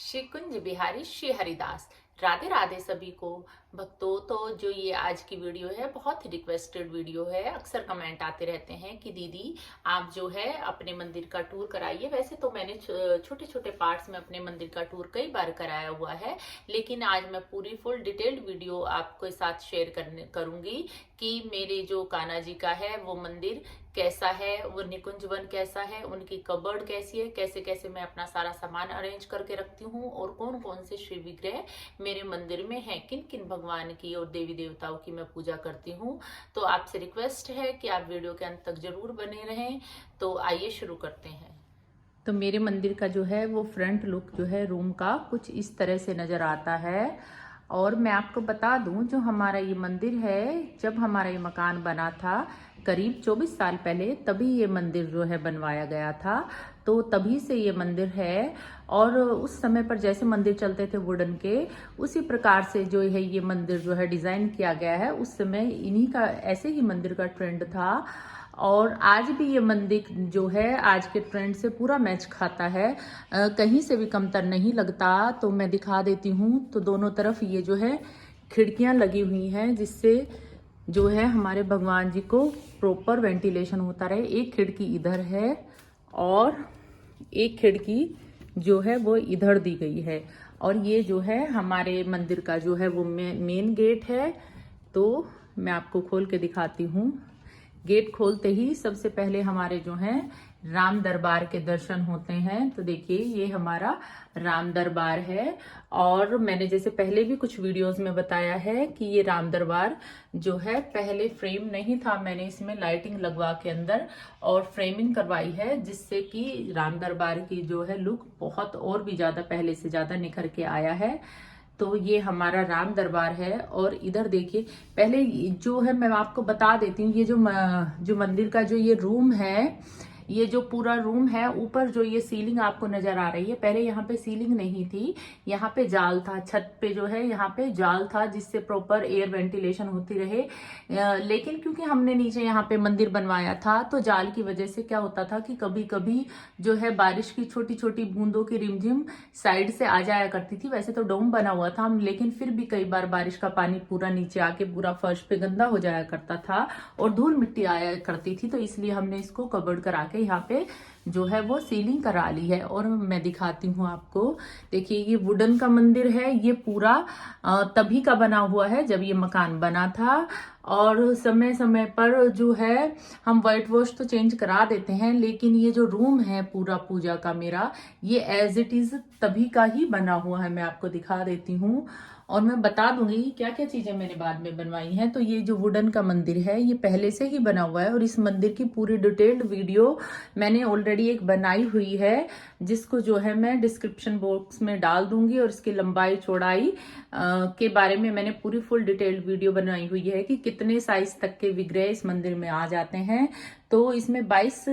श्री कुंज बिहारी श्री हरिदास। राधे राधे सभी को भक्तों। तो जो ये आज की वीडियो है बहुत ही रिक्वेस्टेड वीडियो है। अक्सर कमेंट आते रहते हैं कि दीदी आप जो है अपने मंदिर का टूर कराइए। वैसे तो मैंने छोटे छोटे पार्ट्स में अपने मंदिर का टूर कई बार कराया हुआ है, लेकिन आज मैं पूरी फुल डिटेल्ड वीडियो आपके साथ शेयर करूंगी कि मेरे जो कान्हा जी का है वो मंदिर कैसा है, वो निकुंज वन कैसा है, उनकी कबर्ड कैसी है, कैसे कैसे मैं अपना सारा सामान अरेंज करके रखती हूँ और कौन कौन से शिव विग्रह मेरे मंदिर में हैं, किन किन भगवान की और देवी देवताओं की मैं पूजा करती हूँ। तो आपसे रिक्वेस्ट है कि आप वीडियो के अंत तक जरूर बने रहें। तो आइए शुरू करते हैं। तो मेरे मंदिर का जो है वो फ्रंट लुक जो है रूम का कुछ इस तरह से नज़र आता है। और मैं आपको बता दूं, जो हमारा ये मंदिर है, जब हमारा ये मकान बना था करीब 24 साल पहले, तभी ये मंदिर जो है बनवाया गया था। तो तभी से ये मंदिर है। और उस समय पर जैसे मंदिर चलते थे वुडन के, उसी प्रकार से जो है ये मंदिर जो है डिज़ाइन किया गया है। उस समय इन्हीं का ऐसे ही मंदिर का ट्रेंड था और आज भी ये मंदिर जो है आज के ट्रेंड से पूरा मैच खाता है, कहीं से भी कमतर नहीं लगता। तो मैं दिखा देती हूँ। तो दोनों तरफ ये जो है खिड़कियाँ लगी हुई हैं, जिससे जो है हमारे भगवान जी को प्रॉपर वेंटिलेशन होता रहे। एक खिड़की इधर है और एक खिड़की जो है वो इधर दी गई है। और ये जो है हमारे मंदिर का जो है वो मेन गेट है। तो मैं आपको खोल के दिखाती हूँ। गेट खोलते ही सबसे पहले हमारे जो हैं राम दरबार के दर्शन होते हैं। तो देखिए ये हमारा राम दरबार है। और मैंने जैसे पहले भी कुछ वीडियोस में बताया है कि ये राम दरबार जो है पहले फ्रेम नहीं था, मैंने इसमें लाइटिंग लगवा के अंदर और फ्रेमिंग करवाई है, जिससे कि राम दरबार की जो है लुक बहुत और भी ज्यादा पहले से ज्यादा निखर के आया है। तो ये हमारा राम दरबार है। और इधर देखिए, पहले जो है मैं आपको बता देती हूँ, ये जो मंदिर का जो ये रूम है, ये जो पूरा रूम है, ऊपर जो ये सीलिंग आपको नजर आ रही है, पहले यहाँ पे सीलिंग नहीं थी, यहाँ पे जाल था। छत पे जो है यहाँ पे जाल था, जिससे प्रॉपर एयर वेंटिलेशन होती रहे। लेकिन क्योंकि हमने नीचे यहाँ पे मंदिर बनवाया था, तो जाल की वजह से क्या होता था कि कभी कभी जो है बारिश की छोटी छोटी बूंदों की रिमझिम साइड से आ जाया करती थी। वैसे तो डोम बना हुआ था, लेकिन फिर भी कई बार बारिश का पानी पूरा नीचे आके पूरा फर्श पे गंदा हो जाया करता था और धूल मिट्टी आया करती थी। तो इसलिए हमने इसको कवर्ड करा के यहाँ पे जो है वो सीलिंग करा ली है। और मैं दिखाती हूँ आपको। देखिए ये वुडन का मंदिर है। ये पूरा तभी का बना हुआ है जब ये मकान बना था। और समय समय पर जो है हम व्हाइट वॉश तो चेंज करा देते हैं, लेकिन ये जो रूम है पूरा पूजा का मेरा, ये एज इट इज तभी का ही बना हुआ है। मैं आपको दिखा देती हूँ और मैं बता दूंगी कि क्या क्या चीजें मैंने बाद में बनवाई हैं। तो ये जो वुडन का मंदिर है ये पहले से ही बना हुआ है और इस मंदिर की पूरी डिटेल्ड वीडियो मैंने ऑलरेडी एक बनाई हुई है, जिसको जो है मैं डिस्क्रिप्शन बॉक्स में डाल दूंगी। और इसकी लंबाई चौड़ाई के बारे में मैंने पूरी फुल डिटेल्ड वीडियो बनाई हुई है कि कितने साइज तक के विग्रह इस मंदिर में आ जाते हैं। तो इसमें 22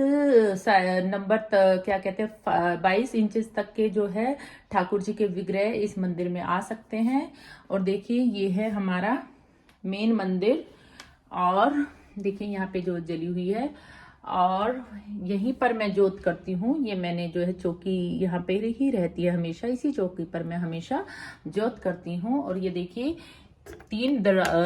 नंबर क्या कहते हैं 22 इंचेस तक के जो है ठाकुर जी के विग्रह इस मंदिर में आ सकते हैं। और देखिए ये है हमारा मेन मंदिर। और देखिए यहाँ पे जोत जली हुई है और यहीं पर मैं जोत करती हूँ। ये मैंने जो है चौकी यहाँ पे ही रहती है हमेशा, इसी चौकी पर मैं हमेशा जोत करती हूँ। और ये देखिए 3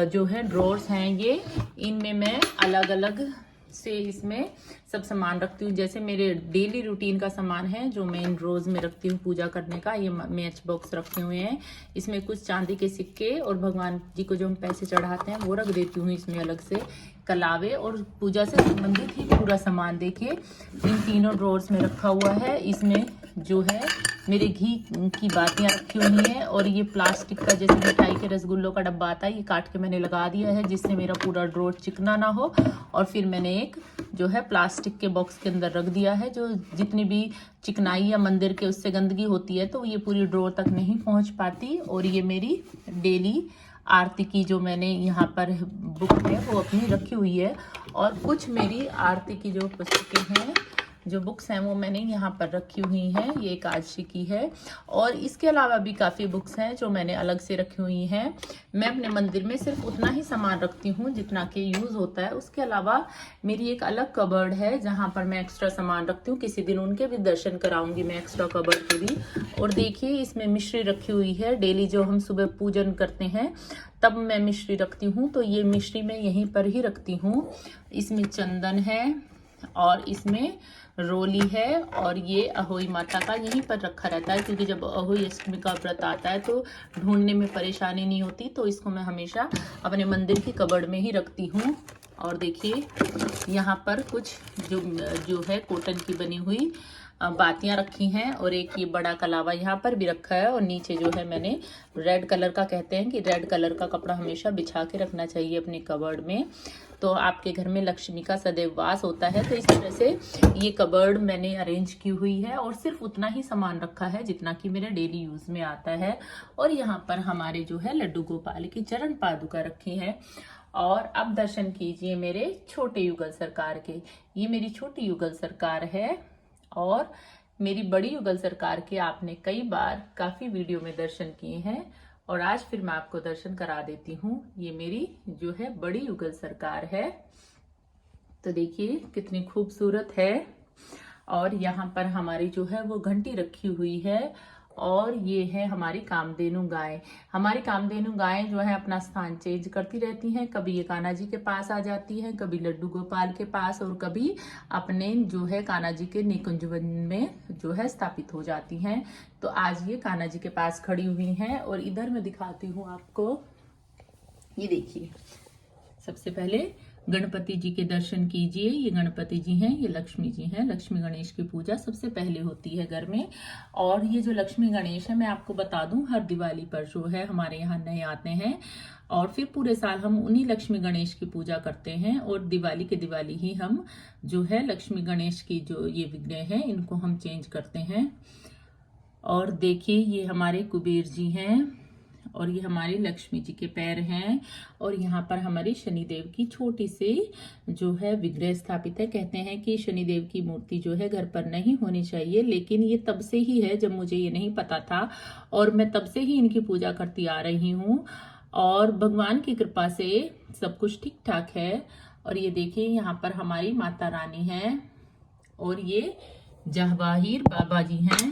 जो है ड्रॉर्स हैं ये, इनमें मैं अलग अलग से इसमें सब सामान रखती हूँ। जैसे मेरे डेली रूटीन का सामान है जो मैं इन ड्रॉर्स में रखती हूँ पूजा करने का। ये मैच बॉक्स रखे हुए हैं, इसमें कुछ चांदी के सिक्के और भगवान जी को जो हम पैसे चढ़ाते हैं वो रख देती हूँ इसमें अलग से। कलावे और पूजा से संबंधित ही पूरा सामान देखिए इन तीनों ड्रॉर्स में रखा हुआ है। इसमें जो है मेरे घी की बातियां रखी हुई हैं। और ये प्लास्टिक का जैसे मिठाई के रसगुल्लों का डब्बा आता है, ये काट के मैंने लगा दिया है जिससे मेरा पूरा ड्रॉर चिकना ना हो। और फिर मैंने एक जो है प्लास्टिक के बॉक्स के अंदर रख दिया है, जो जितनी भी चिकनाई या मंदिर के उससे गंदगी होती है तो ये पूरी ड्रॉर तक नहीं पहुंच पाती। और ये मेरी डेली आरती की जो मैंने यहाँ पर बुक है वो अपनी रखी हुई है। और कुछ मेरी आरती की जो पुस्तकें हैं जो बुक्स हैं वो मैंने यहाँ पर रखी हुई हैं। ये एकादशी की है और इसके अलावा भी काफ़ी बुक्स हैं जो मैंने अलग से रखी हुई हैं। मैं अपने मंदिर में सिर्फ उतना ही सामान रखती हूँ जितना कि यूज़ होता है। उसके अलावा मेरी एक अलग कबर्ड है जहाँ पर मैं एक्स्ट्रा सामान रखती हूँ। किसी दिन उनके भी दर्शन कराऊंगी मैं एक्स्ट्रा कबर्ड के भी। और देखिए इसमें मिश्री रखी हुई है। डेली जो हम सुबह पूजन करते हैं तब मैं मिश्री रखती हूँ, तो ये मिश्री मैं यहीं पर ही रखती हूँ। इसमें चंदन है और इसमें रोली है और ये अहोई माता का यहीं पर रखा रहता है, क्योंकि जब अहोई अष्टमी का व्रत आता है तो ढूंढने में परेशानी नहीं होती, तो इसको मैं हमेशा अपने मंदिर की कबर्ड में ही रखती हूँ। और देखिए यहाँ पर कुछ जो है कॉटन की बनी हुई बातियां रखी हैं और एक ये बड़ा कलावा यहाँ पर भी रखा है। और नीचे जो है मैंने रेड कलर का, कहते हैं कि रेड कलर का कपड़ा हमेशा बिछा के रखना चाहिए अपने कबर्ड में, तो आपके घर में लक्ष्मी का सदैव वास होता है। तो इस तरह से ये कबर्ड मैंने अरेंज की हुई है और सिर्फ उतना ही सामान रखा है जितना कि मेरे डेली यूज में आता है। और यहाँ पर हमारे जो है लड्डू गोपाल की चरण पादुका रखी है। और अब दर्शन कीजिए मेरे छोटे युगल सरकार के। ये मेरी छोटी युगल सरकार है और मेरी बड़ी युगल सरकार के आपने कई बार काफी वीडियो में दर्शन किए हैं और आज फिर मैं आपको दर्शन करा देती हूँ। ये मेरी जो है बड़ी युगल सरकार है, तो देखिए कितनी खूबसूरत है। और यहाँ पर हमारी जो है वो घंटी रखी हुई है और ये है हमारी कामधेनु गाय। हमारी कामधेनु गाय जो है अपना स्थान चेंज करती रहती हैं, कभी ये कान्हा जी के पास आ जाती है, कभी लड्डू गोपाल के पास और कभी अपने जो है कान्हा जी के निकुंज वन में जो है स्थापित हो जाती हैं। तो आज ये कान्हा जी के पास खड़ी हुई हैं और इधर मैं दिखाती हूँ आपको। ये देखिए सबसे पहले गणपति जी के दर्शन कीजिए। ये गणपति जी हैं, ये लक्ष्मी जी हैं। लक्ष्मी गणेश की पूजा सबसे पहले होती है घर में। और ये जो लक्ष्मी गणेश है मैं आपको बता दूं, हर दिवाली पर जो है हमारे यहाँ नए आते हैं और फिर पूरे साल हम उन्हीं लक्ष्मी गणेश की पूजा करते हैं और दिवाली के दिवाली ही हम जो है लक्ष्मी गणेश की जो ये विग्रह हैं इनको हम चेंज करते हैं। और देखिए ये हमारे कुबेर जी हैं और ये हमारी लक्ष्मी जी के पैर हैं और यहाँ पर हमारी शनिदेव की छोटी सी जो है विग्रह स्थापित है। कहते हैं कि शनिदेव की मूर्ति जो है घर पर नहीं होनी चाहिए, लेकिन ये तब से ही है जब मुझे ये नहीं पता था और मैं तब से ही इनकी पूजा करती आ रही हूँ और भगवान की कृपा से सब कुछ ठीक ठाक है। और ये देखिए यहाँ पर हमारी माता रानी है और ये जवाहिर बाबा जी हैं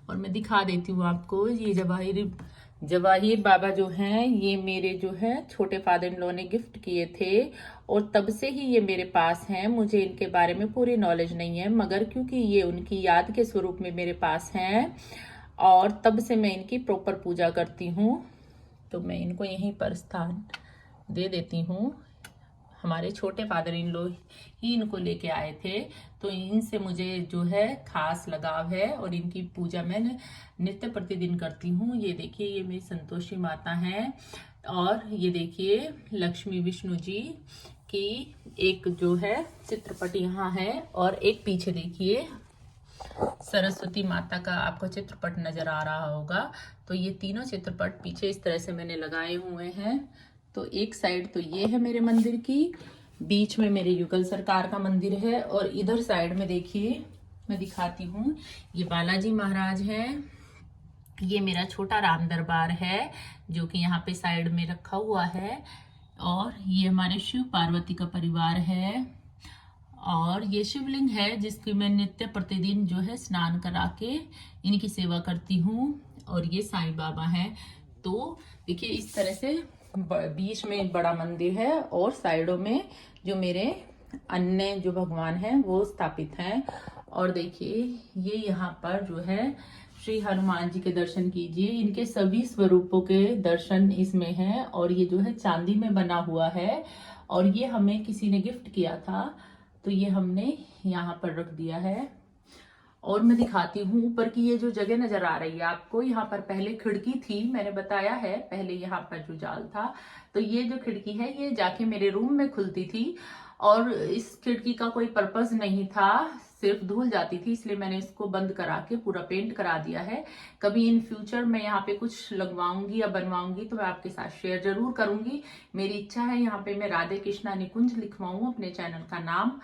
और मैं दिखा देती हूँ आपको। ये जवाहिर बाबा जो हैं ये मेरे जो है छोटे फादर इन लॉ ने गिफ्ट किए थे और तब से ही ये मेरे पास हैं। मुझे इनके बारे में पूरी नॉलेज नहीं है, मगर क्योंकि ये उनकी याद के स्वरूप में मेरे पास हैं और तब से मैं इनकी प्रॉपर पूजा करती हूँ, तो मैं इनको यहीं पर स्थान दे देती हूँ। हमारे छोटे फादर इन लॉ ही इनको लेके आए थे, तो इनसे मुझे जो है खास लगाव है और इनकी पूजा मैं नित्य प्रतिदिन करती हूँ। ये देखिए ये मेरी संतोषी माता है और ये देखिए लक्ष्मी विष्णु जी की एक जो है चित्रपट यहाँ है और एक पीछे देखिए सरस्वती माता का आपको चित्रपट नजर आ रहा होगा। तो ये तीनों चित्रपट पीछे इस तरह से मैंने लगाए हुए हैं। तो एक साइड तो ये है मेरे मंदिर की, बीच में मेरे युगल सरकार का मंदिर है और इधर साइड में देखिए मैं दिखाती हूँ, ये बालाजी महाराज है। ये मेरा छोटा राम दरबार है जो कि यहाँ पे साइड में रखा हुआ है और ये हमारे शिव पार्वती का परिवार है और ये शिवलिंग है जिसकी मैं नित्य प्रतिदिन जो है स्नान करा के इनकी सेवा करती हूँ। और ये साईं बाबा है। तो देखिए इस तरह से बीच में बड़ा मंदिर है और साइडों में जो मेरे अन्य जो भगवान हैं वो स्थापित हैं। और देखिए ये यहाँ पर जो है श्री हनुमान जी के दर्शन कीजिए। इनके सभी स्वरूपों के दर्शन इसमें हैं और ये जो है चांदी में बना हुआ है और ये हमें किसी ने गिफ्ट किया था, तो ये हमने यहाँ पर रख दिया है। और मैं दिखाती हूँ ऊपर की ये जो जगह नजर आ रही है आपको, यहाँ पर पहले खिड़की थी, मैंने बताया है पहले यहाँ पर जो जाल था, तो ये जो खिड़की है ये जाके मेरे रूम में खुलती थी और इस खिड़की का कोई पर्पस नहीं था, सिर्फ धुल जाती थी, इसलिए मैंने इसको बंद करा के पूरा पेंट करा दिया है। कभी इन फ्यूचर मैं यहाँ पे कुछ लगवाऊंगी या बनवाऊंगी तो मैं आपके साथ शेयर जरूर करूंगी। मेरी इच्छा है यहाँ पे मैं राधे कृष्णा निकुंज लिखवाऊं अपने चैनल का नाम,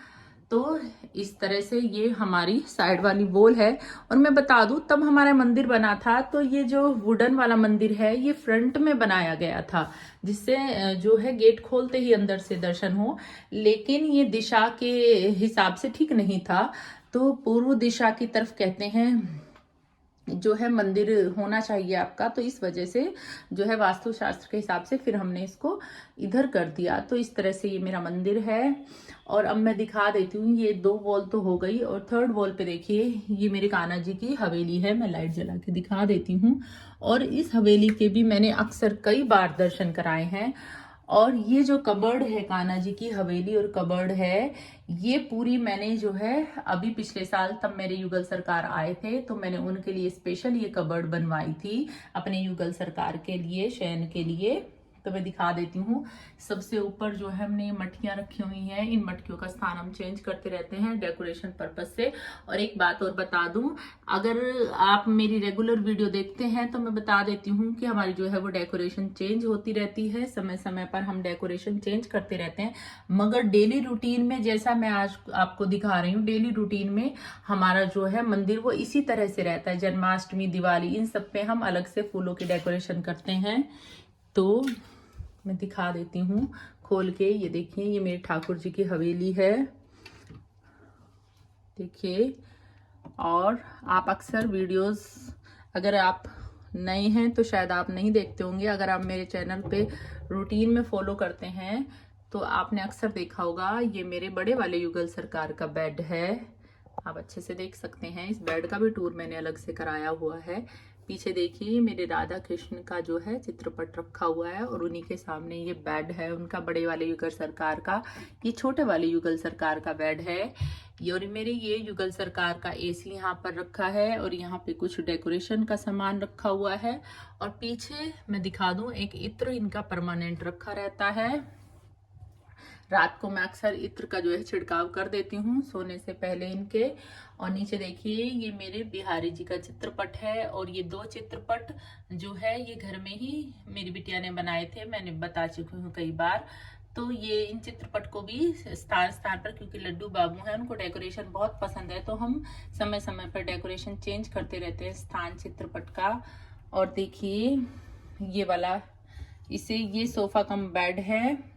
तो इस तरह से ये हमारी साइड वाली वॉल है। और मैं बता दूं, तब हमारा मंदिर बना था तो ये जो वुडन वाला मंदिर है ये फ्रंट में बनाया गया था, जिससे जो है गेट खोलते ही अंदर से दर्शन हो। लेकिन ये दिशा के हिसाब से ठीक नहीं था, तो पूर्व दिशा की तरफ कहते हैं जो है मंदिर होना चाहिए आपका, तो इस वजह से जो है वास्तुशास्त्र के हिसाब से फिर हमने इसको इधर कर दिया। तो इस तरह से ये मेरा मंदिर है। और अब मैं दिखा देती हूँ, ये 2 वॉल तो हो गई, और 3rd वॉल पे देखिए ये मेरे कान्हा जी की हवेली है। मैं लाइट जला के दिखा देती हूँ। और इस हवेली के भी मैंने अक्सर कई बार दर्शन कराए हैं। और ये जो कबर्ड है, कान्हा जी की हवेली और कबर्ड है, ये पूरी मैंने जो है अभी पिछले साल, तब मेरे युगल सरकार आए थे तो मैंने उनके लिए स्पेशल ये कबर्ड बनवाई थी, अपने युगल सरकार के लिए, शयन के लिए। तो मैं दिखा देती हूँ। सबसे ऊपर जो है हमने मटकियां रखी हुई हैं। इन मटकियों का स्थान हम चेंज करते रहते हैं डेकोरेशन पर्पज से। और एक बात और बता दूं, अगर आप मेरी रेगुलर वीडियो देखते हैं तो मैं बता देती हूँ कि हमारी जो है वो डेकोरेशन चेंज होती रहती है, समय समय पर हम डेकोरेशन चेंज करते रहते हैं। मगर डेली रूटीन में, जैसा मैं आज आपको दिखा रही हूँ, डेली रूटीन में हमारा जो है मंदिर वो इसी तरह से रहता है। जन्माष्टमी, दिवाली, इन सब पे हम अलग से फूलों की डेकोरेशन करते हैं। तो मैं दिखा देती हूँ खोल के। ये देखिए, ये मेरे ठाकुर जी की हवेली है, देखिए। और आप अक्सर वीडियोस, अगर आप नए हैं तो शायद आप नहीं देखते होंगे, अगर आप मेरे चैनल पे रूटीन में फॉलो करते हैं तो आपने अक्सर देखा होगा, ये मेरे बड़े वाले युगल सरकार का बेड है। आप अच्छे से देख सकते हैं। इस बेड का भी टूर मैंने अलग से कराया हुआ है। पीछे देखिए मेरे राधा कृष्ण का जो है चित्रपट रखा हुआ है, और उन्हीं के सामने ये बेड है उनका, बड़े वाले युगल सरकार का। ये छोटे वाले युगल सरकार का बेड है। ये और मेरे ये युगल सरकार का एसी यहाँ पर रखा है, और यहाँ पे कुछ डेकोरेशन का सामान रखा हुआ है। और पीछे मैं दिखा दूं, एक इत्र इनका परमानेंट रखा रहता है। रात को मैं अक्सर इत्र का जो है छिड़काव कर देती हूँ सोने से पहले इनके। और नीचे देखिए ये मेरे बिहारी जी का चित्रपट है, और ये 2 चित्रपट जो है ये घर में ही मेरी बिटिया ने बनाए थे, मैंने बता चुकी हूँ कई बार। तो ये इन चित्रपट को भी स्थान स्थान पर, क्योंकि लड्डू बाबू हैं उनको डेकोरेशन बहुत पसंद है, तो हम समय समय पर डेकोरेशन चेंज करते रहते हैं स्थान चित्रपट का। और देखिए ये वाला, इसे ये सोफा कम बेड है,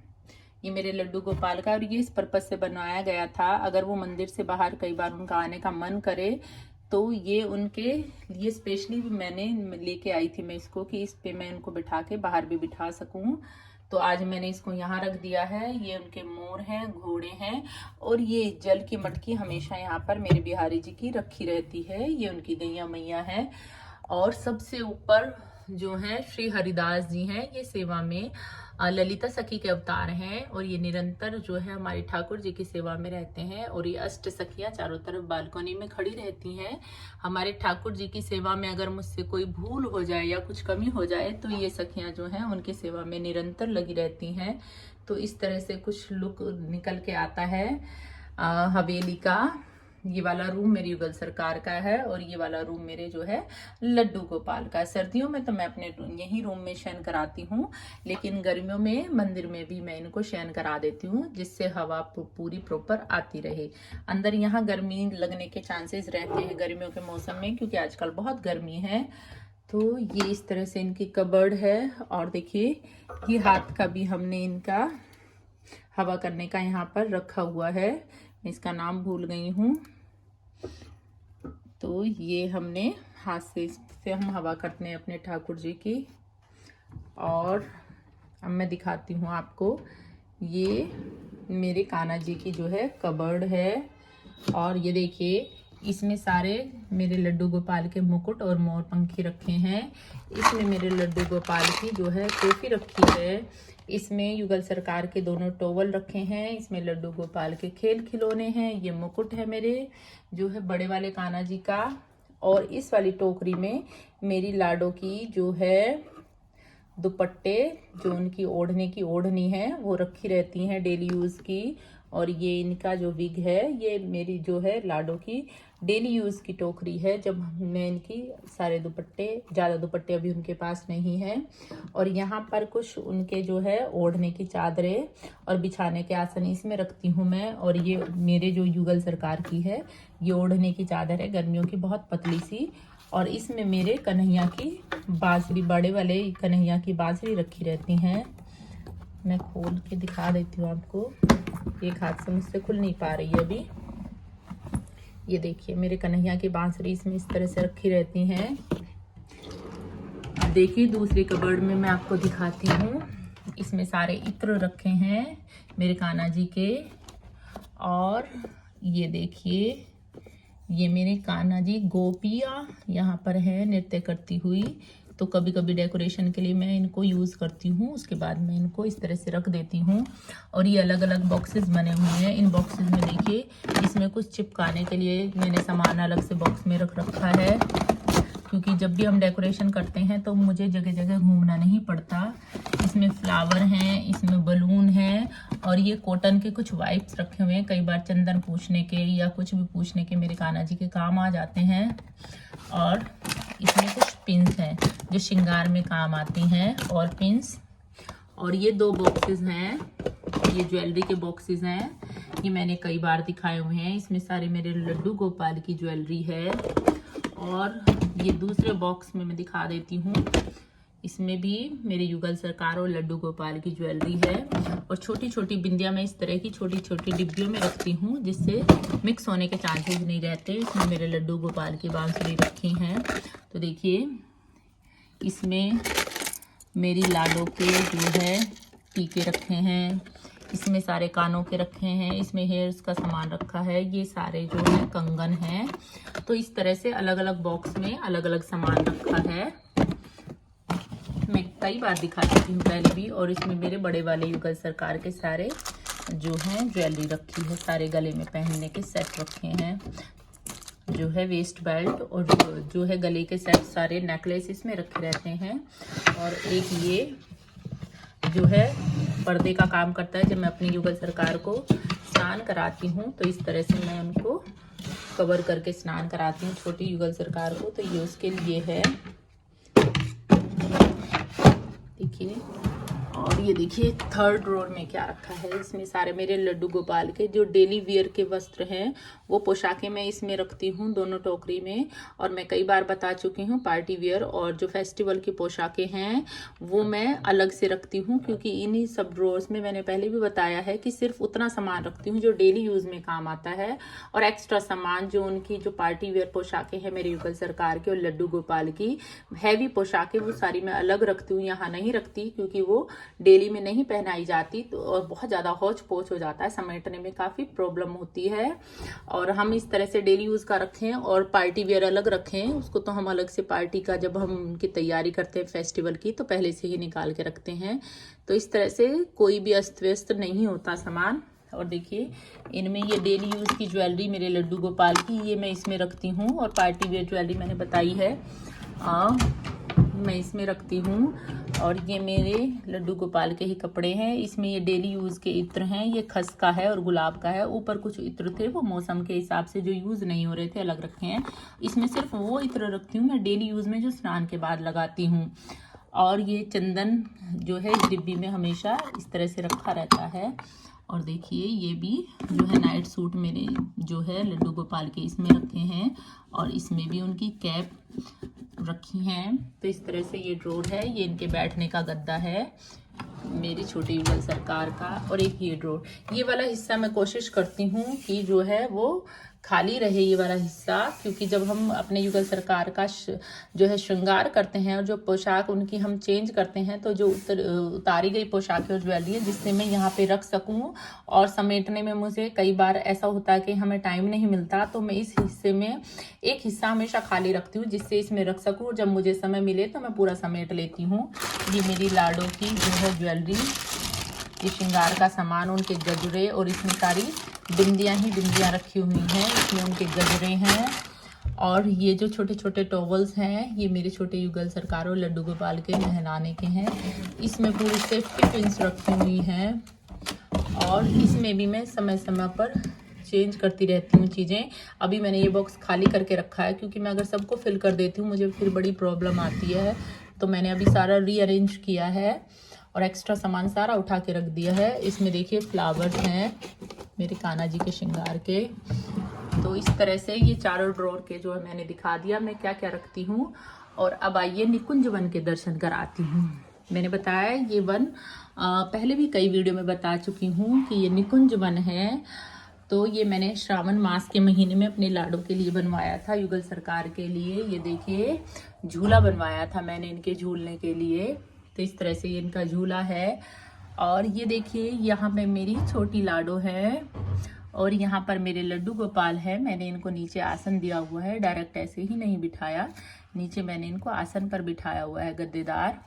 ये मेरे लड्डू गोपाल का, और ये इस पर्पज से बनवाया गया था, अगर वो मंदिर से बाहर कई बार उनका आने का मन करे तो ये उनके लिए स्पेशली मैंने लेके आई थी मैं इसको, कि इस पे मैं उनको बिठा के बाहर भी बिठा सकूं। तो आज मैंने इसको यहाँ रख दिया है। ये उनके मोर हैं, घोड़े हैं, और ये जल की मटकी हमेशा यहाँ पर मेरे बिहारी जी की रखी रहती है। ये उनकी गैया मैया है। और सबसे ऊपर जो है श्री हरिदास जी हैं, ये सेवा में ललिता सखी के अवतार हैं, और ये निरंतर जो है हमारे ठाकुर जी की सेवा में रहते हैं। और ये अष्ट सखियां चारों तरफ बालकनी में खड़ी रहती हैं। हमारे ठाकुर जी की सेवा में अगर मुझसे कोई भूल हो जाए या कुछ कमी हो जाए तो ये सखियां जो हैं उनकी सेवा में निरंतर लगी रहती हैं। तो इस तरह से कुछ लुक निकल के आता है हवेली का। ये वाला रूम मेरी युगल सरकार का है, और ये वाला रूम मेरे जो है लड्डू गोपाल का। सर्दियों में तो मैं अपने यही रूम में शयन कराती हूँ, लेकिन गर्मियों में मंदिर में भी मैं इनको शयन करा देती हूँ, जिससे हवा पूरी प्रॉपर आती रहे। अंदर यहाँ गर्मी लगने के चांसेस रहते हैं गर्मियों के मौसम में, क्योंकि आजकल बहुत गर्मी है। तो ये इस तरह से इनकी कबर्ड है। और देखिए ये हाथ का भी हमने इनका हवा करने का यहाँ पर रखा हुआ है, मैं इसका नाम भूल गई हूँ। तो ये हमने हाथ से, इससे हम हवा करते हैं अपने ठाकुर जी की। और अब मैं दिखाती हूँ आपको, ये मेरे कान्हा जी की जो है कबर्ड है। और ये देखिए इसमें सारे मेरे लड्डू गोपाल के मुकुट और मोर पंखी रखे हैं। इसमें मेरे लड्डू गोपाल की जो है टोपी रखी है। इसमें युगल सरकार के दोनों टॉवल रखे हैं। इसमें लड्डू गोपाल के खेल खिलौने हैं। ये मुकुट है मेरे जो है बड़े वाले कान्हा जी का। और इस वाली टोकरी में मेरी लाडो की जो है दुपट्टे, जो उनकी ओढ़ने की ओढ़नी है, वो रखी रहती हैं डेली यूज की। और ये इनका जो विग है, ये मेरी जो है लाडो की डेली यूज़ की टोकरी है। जब मैं इनकी सारे दुपट्टे, ज़्यादा दुपट्टे अभी उनके पास नहीं है। और यहाँ पर कुछ उनके जो है ओढ़ने की चादरें और बिछाने के आसन इसमें रखती हूँ मैं। और ये मेरे जो युगल सरकार की है, ये ओढ़ने की चादर है गर्मियों की, बहुत पतली सी। और इसमें मेरे कन्हैया की बांसुरी, बड़े वाले कन्हैया की बांसुरी रखी रहती हैं। मैं खोल के दिखा देती हूँ आपको, एक हाथ से मुझसे खुल नहीं पा रही है अभी। ये देखिए मेरे कन्हैया की बांसुरी इसमें इस तरह से रखी रहती हैं। अब देखिए दूसरी कबर्ड में मैं आपको दिखाती हूँ, इसमें सारे इत्र रखे हैं मेरे कान्हा जी के। और ये देखिए ये मेरे कान्हा जी गोपियाँ यहाँ पर है नृत्य करती हुई। तो कभी कभी डेकोरेशन के लिए मैं इनको यूज़ करती हूँ, उसके बाद मैं इनको इस तरह से रख देती हूँ। और ये अलग अलग बॉक्सेस बने हुए हैं। इन बॉक्सेस में देखिए, इसमें कुछ चिपकाने के लिए मैंने सामान अलग से बॉक्स में रख रखा है, क्योंकि जब भी हम डेकोरेशन करते हैं तो मुझे जगह जगह घूमना नहीं पड़ता। इसमें फ्लावर हैं, इसमें बलून हैं, और ये कॉटन के कुछ वाइप्स रखे हुए हैं। कई बार चंदन पूछने के या कुछ भी पूछने के मेरे कान्हा जी के काम आ जाते हैं। और इसमें कुछ पिंस हैं जो श्रृंगार में काम आती हैं, और पिंस। और ये 2 बॉक्सेस हैं, ये ज्वेलरी के बॉक्सेस हैं, ये मैंने कई बार दिखाए हुए हैं। इसमें सारे मेरे लड्डू गोपाल की ज्वेलरी है। और ये दूसरे बॉक्स में मैं दिखा देती हूँ, इसमें भी मेरे युगल सरकार और लड्डू गोपाल की ज्वेलरी है। और छोटी छोटी बिंदियाँ मैं इस तरह की छोटी छोटी डिब्बियों में रखती हूँ, जिससे मिक्स होने के चांसेस नहीं रहते। इसमें मेरे लड्डू गोपाल की बांसुरी रखी हैं। तो देखिए इसमें मेरी लाडो के जो है टीके रखे हैं, इसमें सारे कानों के रखे हैं, इसमें हेयर्स का सामान रखा है, ये सारे जो है कंगन हैं। तो इस तरह से अलग अलग बॉक्स में अलग अलग सामान रखा है। मैं कई बार दिखा चुकी हूँ पहले भी। और इसमें मेरे बड़े वाले युगल सरकार के सारे जो हैं ज्वेलरी रखी है, सारे गले में पहनने के सेट रखे हैं, जो है वेस्ट बेल्ट और जो है गले के सेट, सारे नेकलेस इसमें रखे रहते हैं। और एक ये जो है पर्दे का काम करता है। जब मैं अपनी युगल सरकार को स्नान कराती हूँ तो इस तरह से मैं उनको कवर करके स्नान कराती हूँ, छोटी युगल सरकार को। तो ये उसके लिए है, देखिए। और ये देखिए 3rd ड्रॉर में क्या रखा है, इसमें सारे मेरे लड्डू गोपाल के जो डेली वियर के वस्त्र हैं, वो पोशाकें मैं इसमें रखती हूँ, दोनों टोकरी में। और मैं कई बार बता चुकी हूँ, पार्टी वियर और जो फेस्टिवल की पोशाकें हैं वो मैं अलग से रखती हूँ, क्योंकि इन्हीं सब ड्रॉर्स में मैंने पहले भी बताया है कि सिर्फ उतना सामान रखती हूँ जो डेली यूज़ में काम आता है। और एक्स्ट्रा सामान जो उनकी जो पार्टी वियर पोशाकें हैं मेरे युगल सरकार के और लड्डू गोपाल की हैवी पोशाकें, वो सारी मैं अलग रखती हूँ, यहाँ नहीं रखती, क्योंकि वो डेली में नहीं पहनाई जाती। तो और बहुत ज़्यादा हौच पोच हो जाता है, समेटने में काफ़ी प्रॉब्लम होती है। और हम इस तरह से डेली यूज़ का रखें और पार्टी वेयर अलग रखें, उसको तो हम अलग से पार्टी का जब हम उनकी तैयारी करते हैं फेस्टिवल की, तो पहले से ही निकाल के रखते हैं। तो इस तरह से कोई भी अस्त व्यस्त नहीं होता सामान। और देखिए इनमें ये डेली यूज़ की ज्वेलरी मेरे लड्डू गोपाल की, ये मैं इसमें रखती हूँ। और पार्टी वेयर ज्वेलरी मैंने बताई है मैं इसमें रखती हूँ। और ये मेरे लड्डू गोपाल के ही कपड़े हैं, इसमें ये डेली यूज़ के इत्र हैं, ये खस का है और गुलाब का है। ऊपर कुछ इत्र थे, वो मौसम के हिसाब से जो यूज़ नहीं हो रहे थे अलग रखे हैं। इसमें सिर्फ वो इत्र रखती हूँ मैं डेली यूज़ में जो स्नान के बाद लगाती हूँ। और ये चंदन जो है इस डिब्बी में हमेशा इस तरह से रखा रहता है। और देखिए ये भी जो है नाइट सूट मेरे जो है लड्डू गोपाल के इसमें रखे हैं, और इसमें भी उनकी कैप रखी हैं। तो इस तरह से ये ड्रॉर है, ये इनके बैठने का गद्दा है मेरी छोटी युगल सरकार का। और एक ये ड्रॉर, ये वाला हिस्सा मैं कोशिश करती हूँ कि जो है वो खाली रहे, ये वाला हिस्सा, क्योंकि जब हम अपने युगल सरकार का जो है श्रृंगार करते हैं और जो पोशाक उनकी हम चेंज करते हैं, तो जो उतारी गई पोशाकें और ज्वेलरी है, जिससे मैं यहाँ पे रख सकूँ। और समेटने में मुझे कई बार ऐसा होता है कि हमें टाइम नहीं मिलता, तो मैं इस हिस्से में एक हिस्सा हमेशा खाली रखती हूँ, जिससे इसमें रख सकूँ। जब मुझे समय मिले तो मैं पूरा समेट लेती हूँ। ये मेरी लाडो की जो है ज्वेलरी, ये श्रृंगार का सामान, उनके गजरे, और इसमें सारी बिंदियाँ ही बिंदियाँ रखी हुई हैं, इसमें उनके गजरे हैं। और ये जो छोटे छोटे टॉवल्स हैं, ये मेरे छोटे युगल सरकार और लड्डू गोपाल के नहलाने के हैं। इसमें पूरी सेफ्टी पिंस रखी हुई हैं। और इसमें भी मैं समय समय पर चेंज करती रहती हूँ चीज़ें। अभी मैंने ये बॉक्स खाली करके रखा है क्योंकि मैं अगर सबको फिल कर देती हूँ मुझे फिर बड़ी प्रॉब्लम आती है। तो मैंने अभी सारा रीअरेंज किया है और एक्स्ट्रा सामान सारा उठा के रख दिया है। इसमें देखिए फ्लावर्स हैं मेरे कान्हा जी के श्रृंगार के। तो इस तरह से ये चारों ड्रॉर के जो है मैंने दिखा दिया मैं क्या क्या रखती हूँ। और अब आइए निकुंज वन के दर्शन कराती हूँ। मैंने बताया ये वन पहले भी कई वीडियो में बता चुकी हूँ कि ये निकुंज वन है। तो ये मैंने श्रावण मास के महीने में अपने लाडो के लिए बनवाया था, युगल सरकार के लिए। ये देखिए झूला बनवाया था मैंने इनके झूलने के लिए। तो इस तरह से ये इनका झूला है। और ये देखिए यहाँ पे मेरी छोटी लाडो है और यहाँ पर मेरे लड्डू गोपाल है। मैंने इनको नीचे आसन दिया हुआ है, डायरेक्ट ऐसे ही नहीं बिठाया, नीचे मैंने इनको आसन पर बिठाया हुआ है गद्देदार।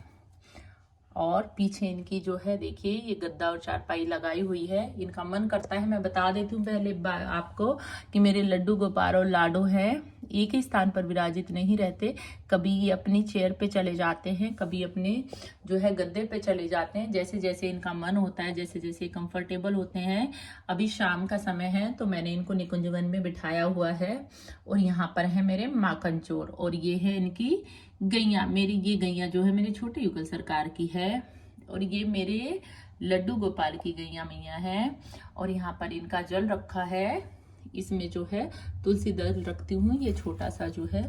और पीछे इनकी जो है देखिए ये गद्दा और चारपाई लगाई हुई है। इनका मन करता है, मैं बता देती हूँ पहले आपको कि मेरे लड्डू गोपाल और लाडो हैं एक ही स्थान पर विराजित नहीं रहते। कभी ये अपनी चेयर पे चले जाते हैं, कभी अपने जो है गद्दे पे चले जाते हैं, जैसे जैसे इनका मन होता है, जैसे जैसे कंफर्टेबल होते हैं। अभी शाम का समय है तो मैंने इनको निकुंज वन में बिठाया हुआ है। और यहाँ पर है मेरे माखन चोर और ये है इनकी गैया। मेरी ये गैया जो है मेरे छोटे युगल सरकार की है और ये मेरे लड्डू गोपाल की गैया मैया है। और यहाँ पर इनका जल रखा है, इसमें जो है तुलसी दल रखती हूँ। ये छोटा सा जो है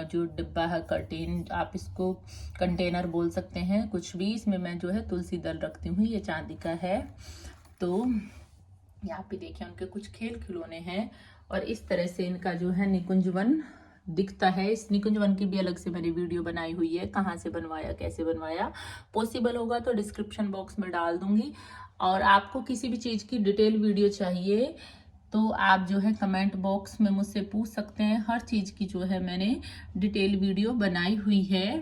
जो डिब्बा है, कर्टेन आप इसको कंटेनर बोल सकते हैं, कुछ भी, इसमें मैं जो है तुलसी दल रखती हूँ। ये चांदी का है। तो यहाँ पे देखिए उनके कुछ खेल खिलौने हैं। और इस तरह से इनका जो है निकुंज वन दिखता है। इस निकुंज वन की भी अलग से मैंने वीडियो बनाई हुई है, कहाँ से बनवाया कैसे बनवाया। पॉसिबल होगा तो डिस्क्रिप्शन बॉक्स में डाल दूंगी। और आपको किसी भी चीज़ की डिटेल वीडियो चाहिए तो आप जो है कमेंट बॉक्स में मुझसे पूछ सकते हैं। हर चीज़ की जो है मैंने डिटेल वीडियो बनाई हुई है।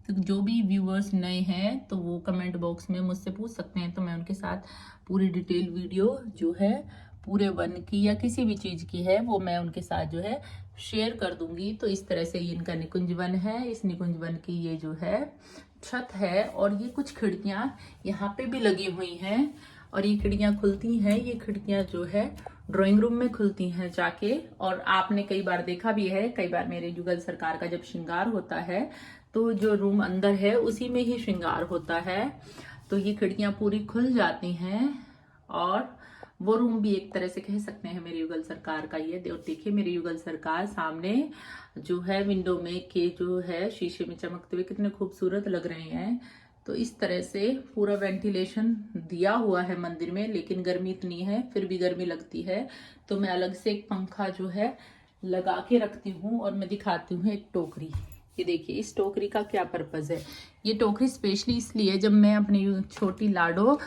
तो जो भी व्यूअर्स नए हैं तो वो कमेंट बॉक्स में मुझसे पूछ सकते हैं, तो मैं उनके साथ पूरी डिटेल वीडियो जो है पूरे वन की या किसी भी चीज़ की है वो मैं उनके साथ जो है शेयर कर दूंगी। तो इस तरह से ये इनका निकुंज वन है। इस निकुंज वन की ये जो है छत है और ये कुछ खिड़कियां यहाँ पे भी लगी हुई हैं और ये खिड़कियां खुलती हैं। ये खिड़कियां जो है ड्राइंग रूम में खुलती हैं जाके। और आपने कई बार देखा भी है, कई बार मेरे युगल सरकार का जब श्रृंगार होता है तो जो रूम अंदर है उसी में ही श्रृंगार होता है। तो ये खिड़कियां पूरी खुल जाती हैं और वो रूम भी एक तरह से कह सकते हैं मेरे युगल सरकार का। ये देखिए मेरे युगल सरकार सामने जो है विंडो में के जो है शीशे में चमकते हुए कितने खूबसूरत लग रहे हैं। तो इस तरह से पूरा वेंटिलेशन दिया हुआ है मंदिर में, लेकिन गर्मी इतनी है फिर भी गर्मी लगती है। तो मैं अलग से एक पंखा जो है लगा के रखती हूँ। और मैं दिखाती हूँ एक टोकरी। ये देखिए इस टोकरी का क्या पर्पज है। ये टोकरी स्पेशली इसलिए जब मैं अपनी छोटी लाडो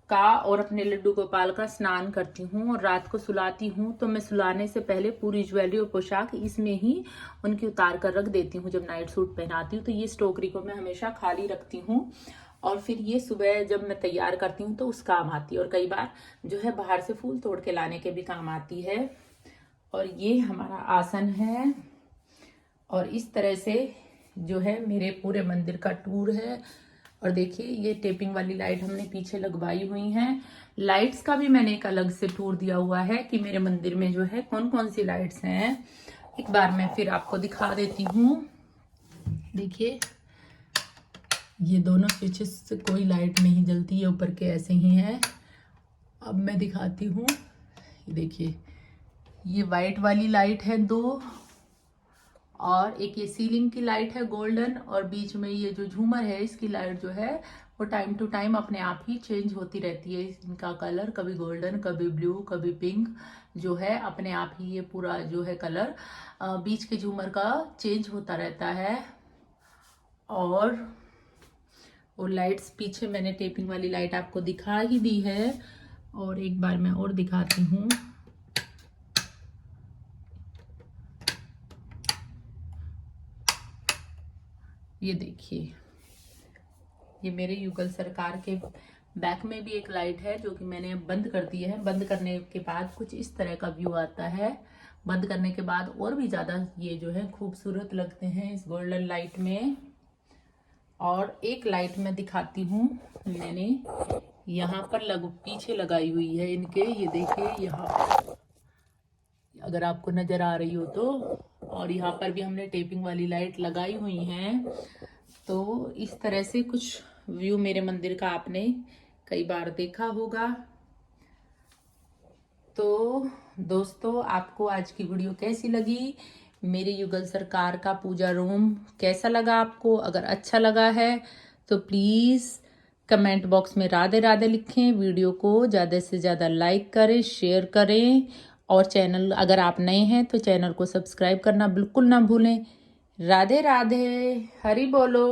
का और अपने लड्डू गोपाल का स्नान करती हूँ और रात को सुलाती हूँ तो मैं सुलाने से पहले पूरी ज्वेलरी और पोशाक इसमें ही उनकी उतार कर रख देती हूँ। जब नाइट सूट पहनाती हूँ तो ये टोकरी को मैं हमेशा खाली रखती हूँ और फिर ये सुबह जब मैं तैयार करती हूँ तो उस काम आती है। और कई बार जो है बाहर से फूल तोड़ के लाने के भी काम आती है। और ये हमारा आसन है और इस तरह से जो है मेरे पूरे मंदिर का टूर है। और देखिए ये टेपिंग वाली लाइट हमने पीछे लगवाई हुई हैं। लाइट्स का भी मैंने एक अलग से टूर दिया हुआ है कि मेरे मंदिर में जो है कौन कौन सी लाइट्स हैं। एक बार मैं फिर आपको दिखा देती हूँ। देखिए ये दोनों स्विचेस से कोई लाइट नहीं जलती है, ऊपर के ऐसे ही हैं। अब मैं दिखाती हूँ। देखिए ये वाइट वाली लाइट है 2 और एक ये सीलिंग की लाइट है गोल्डन। और बीच में ये जो झूमर है इसकी लाइट जो है वो टाइम टू टाइम अपने आप ही चेंज होती रहती है। इनका कलर कभी गोल्डन, कभी ब्लू, कभी पिंक जो है अपने आप ही ये पूरा जो है कलर बीच के झूमर का चेंज होता रहता है। और वो लाइट्स पीछे मैंने टेपिंग वाली लाइट आपको दिखा ही दी है और एक बार मैं और दिखाती हूँ। ये देखिए ये मेरे युगल सरकार के बैक में भी एक लाइट है जो कि मैंने बंद कर दी है। बंद करने के बाद कुछ इस तरह का व्यू आता है। बंद करने के बाद और भी ज़्यादा ये जो है खूबसूरत लगते हैं इस गोल्डन लाइट में। और एक लाइट मैं दिखाती हूँ, मैंने यहाँ पर पीछे लगाई हुई है इनके, ये देखिए यहाँ, अगर आपको नजर आ रही हो तो। और यहाँ पर भी हमने टेपिंग वाली लाइट लगाई हुई हैं। तो इस तरह से कुछ व्यू मेरे मंदिर का आपने कई बार देखा होगा। तो दोस्तों, आपको आज की वीडियो कैसी लगी? मेरे युगल सरकार का पूजा रूम कैसा लगा आपको? अगर अच्छा लगा है तो प्लीज़ कमेंट बॉक्स में राधे राधे लिखें। वीडियो को ज़्यादा से ज़्यादा लाइक करें, शेयर करें, और चैनल, अगर आप नए हैं तो चैनल को सब्सक्राइब करना बिल्कुल ना भूलें। राधे राधे, हरि बोलो।